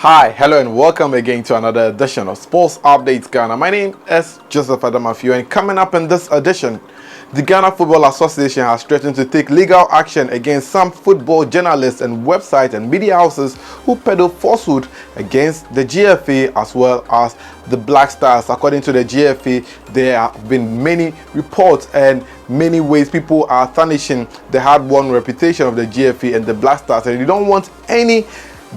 Hi, hello, and welcome again to another edition of Sports Updates Ghana. My name is Joseph Adamafiu, and coming up in this edition, the Ghana Football Association has threatened to take legal action against some football journalists and websites and media houses who peddle falsehood against the GFA as well as the Black Stars. According to the GFA, there have been many reports and many ways people are tarnishing the hard-won reputation of the GFA and the Black Stars, and they don't want any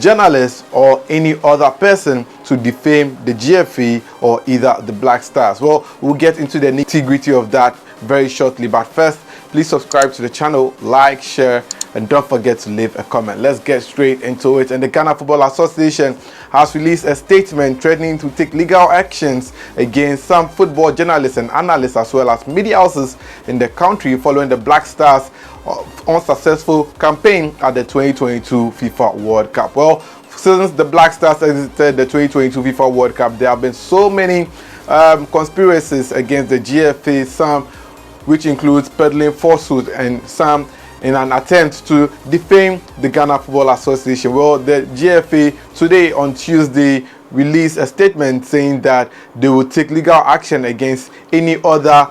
journalist or any other person to defame the GFA or either the Black Stars. Well, we'll get into the nitty-gritty of that very shortly, but first, please subscribe to the channel, like, share, and don't forget to leave a comment. Let's get straight into it. And the Ghana Football Association has released a statement threatening to take legal actions against some football journalists and analysts as well as media houses in the country following the Black Stars unsuccessful campaign at the 2022 FIFA World Cup. Well, since the Black Stars exited the 2022 FIFA World Cup, there have been so many conspiracies against the GFA, some which includes peddling falsehood and some in an attempt to defame the Ghana Football Association. Well, the GFA today on Tuesday released a statement saying that they will take legal action against any other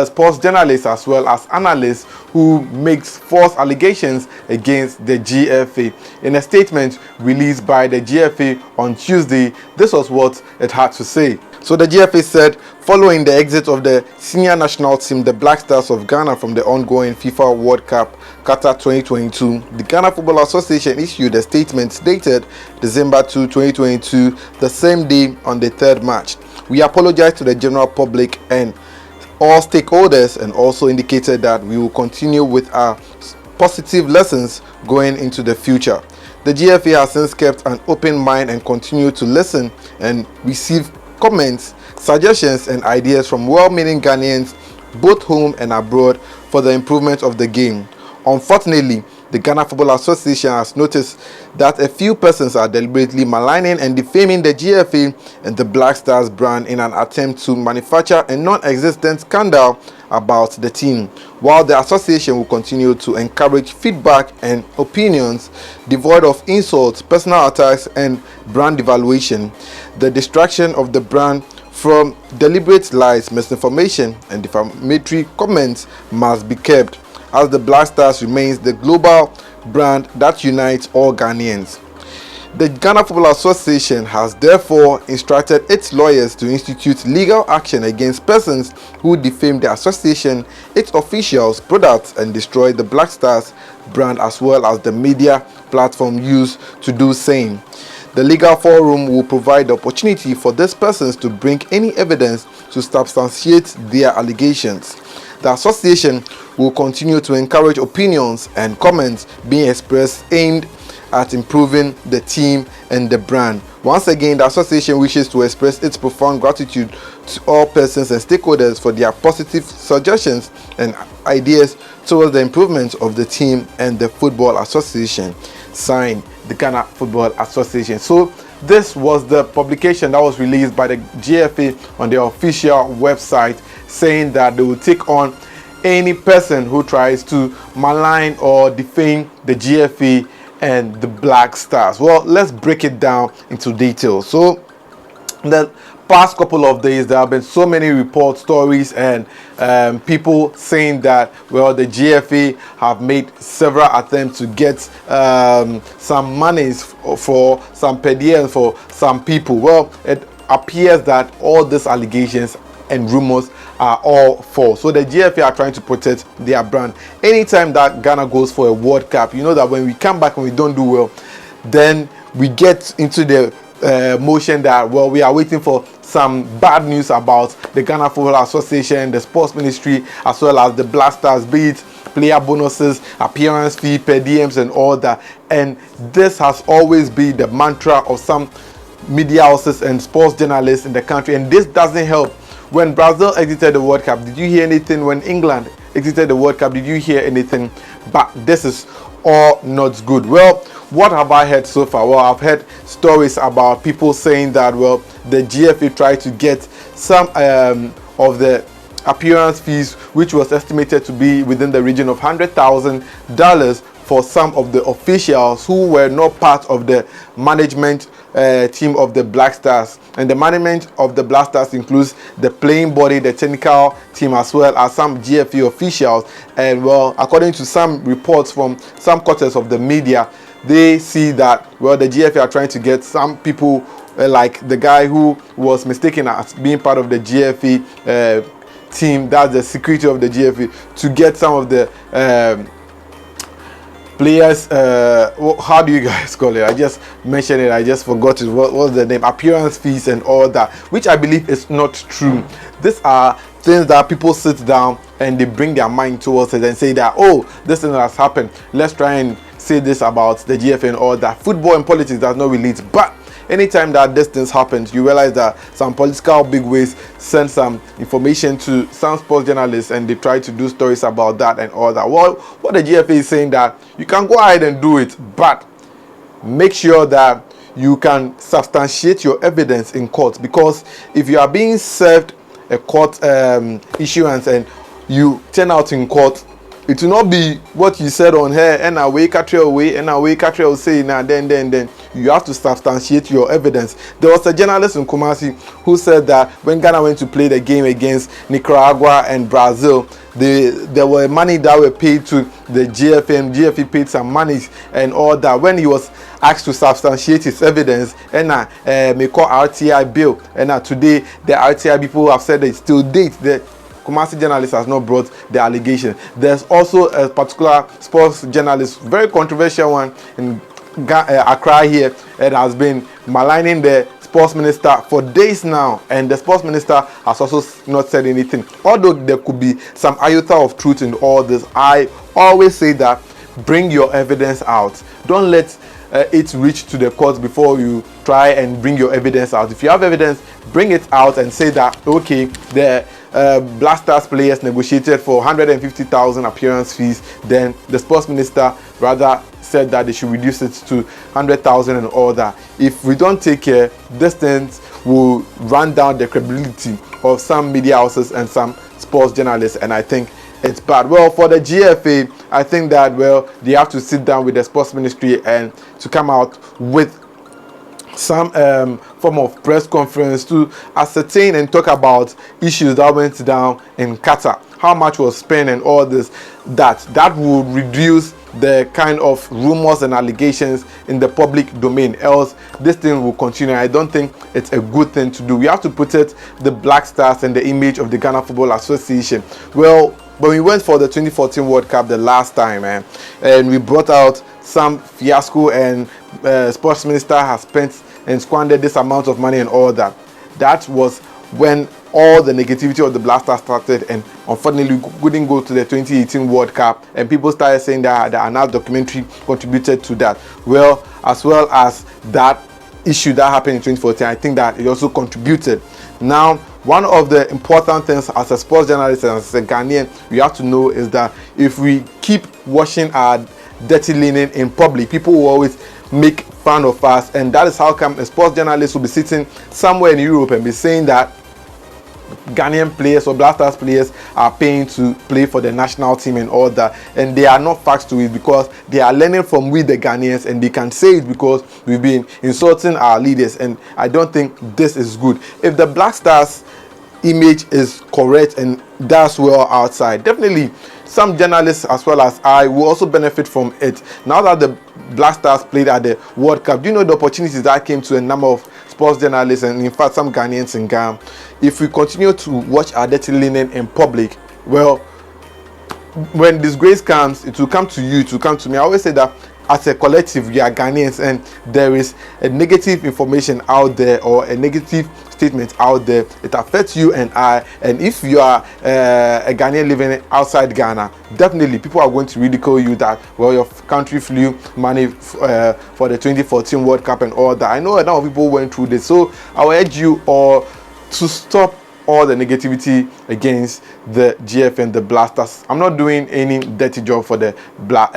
sports journalists as well as analysts who makes false allegations against the GFA. In a statement released by the GFA on Tuesday, this was what it had to say. So the GFA said, following the exit of the senior national team, the Black Stars of Ghana, from the ongoing FIFA World Cup Qatar 2022, the Ghana Football Association issued a statement dated December 2, 2022, the same day on the 3rd March. We apologize to the general public and all stakeholders and also indicated that we will continue with our positive lessons going into the future. The GFA has since kept an open mind and continue to listen and receive comments, suggestions and ideas from well-meaning Ghanaians both home and abroad for the improvement of the game. Unfortunately, the Ghana Football Association has noticed that a few persons are deliberately maligning and defaming the GFA and the Black Stars brand in an attempt to manufacture a non-existent scandal about the team. While the association will continue to encourage feedback and opinions devoid of insults, personal attacks and brand devaluation, the destruction of the brand from deliberate lies, misinformation and defamatory comments must be kept, as the Black Stars remains the global brand that unites all Ghanaians. The Ghana Football Association has therefore instructed its lawyers to institute legal action against persons who defame the association, its officials, products, and destroy the Black Stars brand as well as the media platform used to do same. The legal forum will provide the opportunity for these persons to bring any evidence to substantiate their allegations. The association will continue to encourage opinions and comments being expressed aimed at improving the team and the brand. Once again, the association wishes to express its profound gratitude to all persons and stakeholders for their positive suggestions and ideas towards the improvement of the team and the Football Association. Signed, the Ghana Football Association. So this was the publication that was released by the GFA on their official website, saying that they will take on any person who tries to malign or defame the GFA and the Black Stars. Well, let's break it down into detail. So the past couple of days there have been so many report stories and people saying that, well, the GFA have made several attempts to get some monies for some per diem for some people. Well, it appears that all these allegations and rumors are all false. So the GFA are trying to protect their brand. Anytime that Ghana goes for a World Cup, you know that when we come back and we don't do well, then we get into the motion that, well, we are waiting for some bad news about the Ghana Football Association, the Sports Ministry, as well as the Black Stars, be it player bonuses, appearance fee, per diems and all that. And this has always been the mantra of some media houses and sports journalists in the country, and this doesn't help. When Brazil exited the World Cup, did you hear anything? When England exited the World Cup, did you hear anything? But this is all not good. Well, what have I heard so far? Well, I've heard stories about people saying that, well, the GFA tried to get some of the appearance fees, which was estimated to be within the region of $100,000 for some of the officials who were not part of the management team of the Black Stars. And the management of the Black Stars includes the playing body, the technical team, as well as some GFA officials. And well, according to some reports from some quarters of the media, they see that, well, the GFA are trying to get some people like the guy who was mistaken as being part of the GFA team, that's the security of the GFA, to get some of the players, how do you guys call it? I just mentioned it, I just forgot it. What's the name? Appearance fees and all that, which I believe is not true. These are things that people sit down and they bring their mind towards it and say that, oh, this thing has happened, let's try and say this about the GFA and all that. Football and politics does not relate, but anytime that this thing happens, you realize that some political bigwigs send some information to some sports journalists and they try to do stories about that and all that. Well, what the GFA is saying that you can go ahead and do it, but make sure that you can substantiate your evidence in court, because if you are being served a court issuance and you turn out in court, it will not be what you said on here and away away and away will say now then you have to substantiate your evidence. There was a journalist in Kumasi who said that when Ghana went to play the game against Nicaragua and Brazil, there were money that were paid to the GFA, and GFA paid some money and all that. When he was asked to substantiate his evidence, and may call RTI bill, and today the RTI people have said they still date the Kumasi journalist has not brought the allegation. There's also a particular sports journalist, very controversial one in Accra here, and has been maligning the sports minister for days now, and the sports minister has also not said anything. Although there could be some iota of truth in all this, I always say that bring your evidence out. Don't let it reach to the court before you try and bring your evidence out. If you have evidence, bring it out and say that, okay, the Black Stars players negotiated for 150,000 appearance fees, then the sports minister rather said that they should reduce it to 100,000 and all that. If we don't take care, this thing will run down the credibility of some media houses and some sports journalists, and I think it's bad. Well, for the GFA, I think that, well, they have to sit down with the sports ministry and to come out with some form of press conference to ascertain and talk about issues that went down in Qatar, how much was spent and all this. That will reduce the kind of rumors and allegations in the public domain, else this thing will continue. I don't think it's a good thing to do. We have to protect the Black Stars and the image of the Ghana Football Association. Well, when we went for the 2014 World Cup the last time, and we brought out some fiasco, and sports minister has spent and squandered this amount of money and all that. That was when all the negativity of the Black Stars started, and unfortunately we couldn't go to the 2018 World Cup, and people started saying that the Anal documentary contributed to that. Well, as well as that issue that happened in 2014, I think that it also contributed. Now, one of the important things as a sports journalist and as a Ghanaian we have to know is that if we keep washing our dirty linen in public, people will always make fun of us, and that is how come a sports journalist will be sitting somewhere in Europe and be saying that Ghanaian players or Black Stars players are paying to play for the national team and all that, and they are not facts to it, because they are learning from we the Ghanaians, and they can say it because we've been insulting our leaders, and I don't think this is good. If the Black Stars image is correct and does well outside, definitely some journalists as well as I will also benefit from it. Now that the Black Stars played at the World Cup, do you know the opportunities that came to a number of sports journalists and in fact some Ghanaians in Ghana? If we continue to watch our dirty linen in public, well, when disgrace comes, it will come to you, it will come to me. I always say that as a collective, we are Ghanaians, and there is a negative information out there or a negative statement out there, it affects you and I. And if you are a Ghanaian living outside Ghana, definitely people are going to ridicule you that, well, your country flew money for the 2014 World Cup and all that. I know a lot of people went through this, so I will urge you all to stop all the negativity against the GFA and the Black Stars. I'm not doing any dirty job for the Black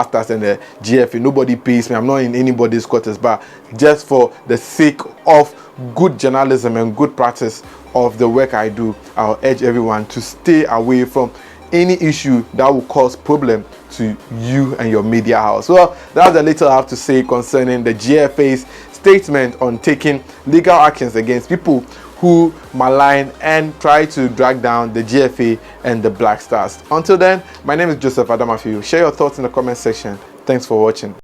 Stars and the GFA. Nobody pays me. I'm not in anybody's quarters, but just for the sake of good journalism and good practice of the work I do, I'll urge everyone to stay away from any issue that will cause problem to you and your media house. Well, that's the little I have to say concerning the GFA's statement on taking legal actions against people who malign and try to drag down the GFA and the Black Stars. Until then, my name is Joseph Adamafiu. Share your thoughts in the comment section. Thanks for watching.